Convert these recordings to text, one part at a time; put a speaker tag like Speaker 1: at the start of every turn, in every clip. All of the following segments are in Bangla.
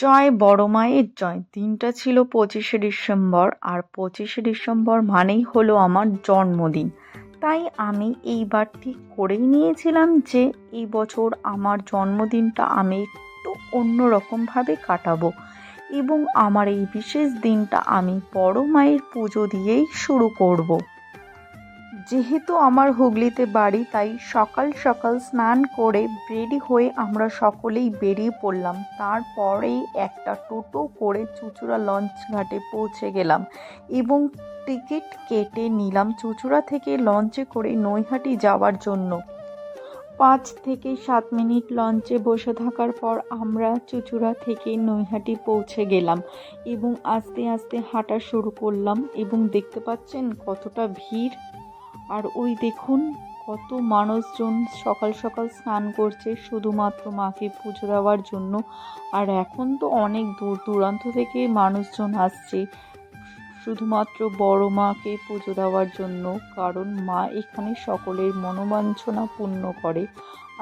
Speaker 1: জয় বড় মায়ের জয়। দিনটা ছিল 25শে ডিসেম্বর, আর 25শে ডিসেম্বর মানেই হলো আমার জন্মদিন। তাই আমি এইবার ঠিক করেই নিয়েছিলাম যে এই বছর আমার জন্মদিনটা আমি একটু অন্যরকমভাবে কাটাবো, এবং আমার এই বিশেষ দিনটা আমি বড় মায়ের পুজো দিয়েই শুরু করব। যেহেতু আমার হুগলিতে বাড়ি, তাই সকাল সকাল স্নান করে রেডি হয়ে আমরা সকলেই বেরিয়ে পড়লাম। তারপরেই একটা টোটো করে চুঁচুড়া লঞ্চ ঘাটে পৌঁছে গেলাম এবং টিকিট কেটে নিলাম চুঁচুড়া থেকে লঞ্চে করে নৈহাটি যাওয়ার জন্য। 5 থেকে 7 মিনিট লঞ্চে বসে থাকার পর আমরা চুঁচুড়া থেকে নৈহাটি পৌঁছে গেলাম এবং আস্তে আস্তে হাঁটা শুরু করলাম। এবং দেখতে পাচ্ছেন কতটা ভিড়, আর ওই দেখুন কত মানুষজন সকাল সকাল স্নান করছে শুধুমাত্র মাকে পুজো দেওয়ার জন্য। আর এখন তো অনেক দূর দূরান্ত থেকে মানুষজন আসছে শুধুমাত্র বড় মাকে পুজো দেওয়ার জন্য, কারণ মা এখানে সকলের মনোবাঞ্ছনা পূর্ণ করে।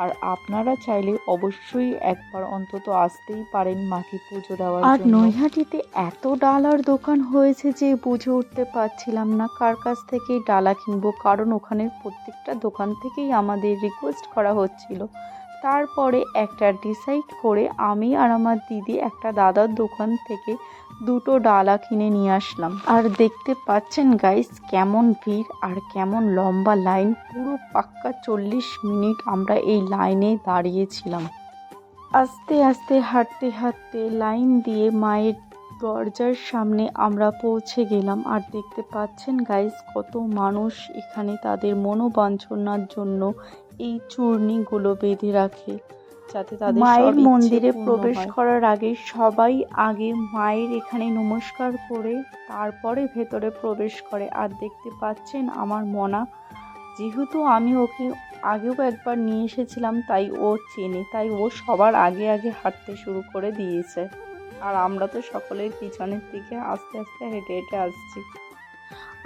Speaker 1: আর আপনারা চাইলে অবশ্যই একবার অন্তত আসতেই পারেন মাকে পুজো দেওয়ার জন্য। আর নৈহাটিতে এত ডালার দোকান হয়েছে যে বুঝে উঠতে পারছিলাম না কার কাছ থেকে ডালা কিনবো, কারণ ওখানে প্রত্যেকটা দোকান থেকেই আমাদের রিকোয়েস্ট করা হচ্ছিল। তারপরে একটা ডিসাইড করে আমি আর আমার দিদি একটা দাদার দোকান থেকে 2টো ডালা কিনে নিয়ে আসলাম। আর দেখতে পাচ্ছেন গাইস কেমন ভিড় আর কেমন লম্বা লাইন। পুরো পাক্কা 40 মিনিট আমরা এই লাইনে দাঁড়িয়েছিলাম। আস্তে আস্তে হাঁটতে হাঁটতে লাইন দিয়ে মায়ের দরজার সামনে আমরা পৌঁছে গেলাম। আর দেখতে পাচ্ছেন গাইস কত মানুষ এখানে তাদের মনোবাঞ্ছনার জন্য এই চূর্ণিগুলো বেঁধে রাখে, যাতে তাদের মায়ের মন্দিরে প্রবেশ করার আগে সবাই আগে মায়ের এখানে নমস্কার করে তারপরে ভেতরে প্রবেশ করে। আর দেখতে পাচ্ছেন আমার মনা, যেহেতু আমি ওকে আগেও একবার নিয়ে এসেছিলাম তাই ও চেনে, তাই ও সবার আগে আগে হাঁটতে শুরু করে দিয়েছে। আর আমরা তো সকলের পিছনের দিকে আস্তে আস্তে হেঁটে হেঁটে আসছি।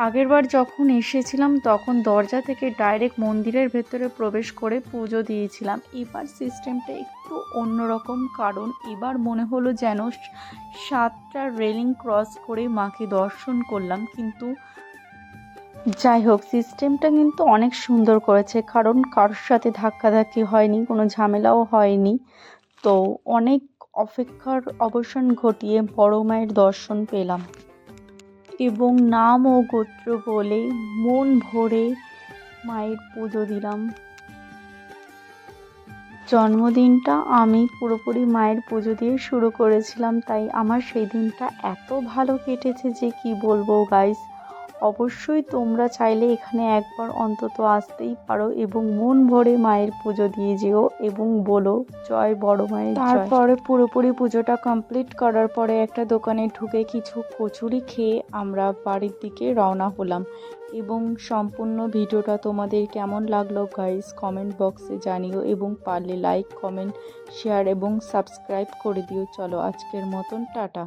Speaker 1: আগেরবার যখন এসেছিলাম তখন দরজা থেকে ডাইরেক্ট মন্দিরের ভেতরে প্রবেশ করে পুজো দিয়েছিলাম। এবার সিস্টেমটা একটু অন্যরকম, কারণ এবার মনে হলো যেন 7টা রেলিং ক্রস করে মাকে দর্শন করলাম। কিন্তু যাই হোক, সিস্টেমটা কিন্তু অনেক সুন্দর করেছে, কারণ কারোর সাথে ধাক্কাধাক্কি হয়নি, কোনো ঝামেলাও হয়নি। তো অনেক অপেক্ষার অবসান ঘটিয়ে বড় মায়ের দর্শন পেলাম এবং নাম ও গোত্র বলে মন ভরে মায়ের পুজো দিলাম। জন্মদিনটা আমি পুরোপুরি মায়ের পুজো দিয়ে শুরু করেছিলাম, তাই আমার সেই দিনটা এত ভালো কেটেছে যে কি বলবো গাইস। অবশ্যই তোমরা চাইলে এখানে একবার অন্তত আসতেই পারো এবং মন ভরে মায়ের পুজো দিয়ে যেও এবং বলো জয় বড় মায়ের জয়। তারপরে পুরোপুরি পুজোটা কমপ্লিট করার পরে একটা দোকানে ঢুকে কিছু কচুরি খেয়ে আমরা বাড়ির দিকে রওনা হলাম। এবং সম্পূর্ণ ভিডিওটা তোমাদের কেমন লাগলো গাইস কমেন্ট বক্সে জানিও, এবং পারলে লাইক কমেন্ট শেয়ার এবং সাবস্ক্রাইব করে দিও। চলো আজকের মতন টাটা।